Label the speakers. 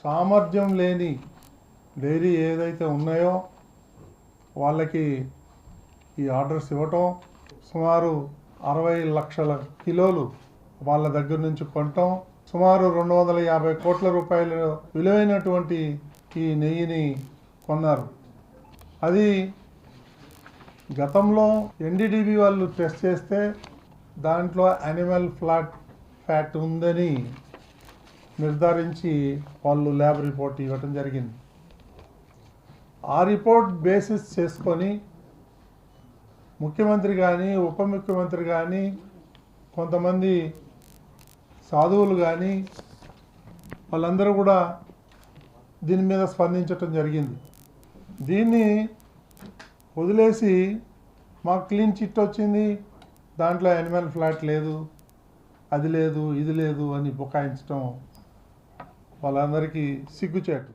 Speaker 1: సామర్థ్యం లేని డైరీ ఏదైతే ఉన్నాయో వాళ్ళకి ఈ ఆర్డర్స్ ఇవ్వటం, సుమారు 60 లక్షల కిలోలు వాళ్ళ దగ్గర నుంచి కొనటం, సుమారు 250 కోట్ల రూపాయల విలువైనటువంటి ఈ నెయ్యిని కొన్నారు. అది గతంలో ఎన్డీడీబీ వాళ్ళు టెస్ట్ చేస్తే దాంట్లో యానిమల్ ఫ్యాట్ ఉందని నిర్ధారించి వాళ్ళు ల్యాబ్ రిపోర్ట్ ఇవ్వటం జరిగింది. ఆ రిపోర్ట్ బేసిస్ చేసుకొని ముఖ్యమంత్రి కానీ, ఉప ముఖ్యమంత్రి కానీ, కొంతమంది సాధువులు కానీ వాళ్ళందరూ కూడా దీని మీద స్పందించటం జరిగింది. దీన్ని వదిలేసి మాకు క్లీన్ చిట్ వచ్చింది, దాంట్లో యానిమల్ ఫ్యాట్ లేదు, అది లేదు, ఇది లేదు అని బుకాయించడం వాళ్ళందరికీ సిగ్గుచేటు.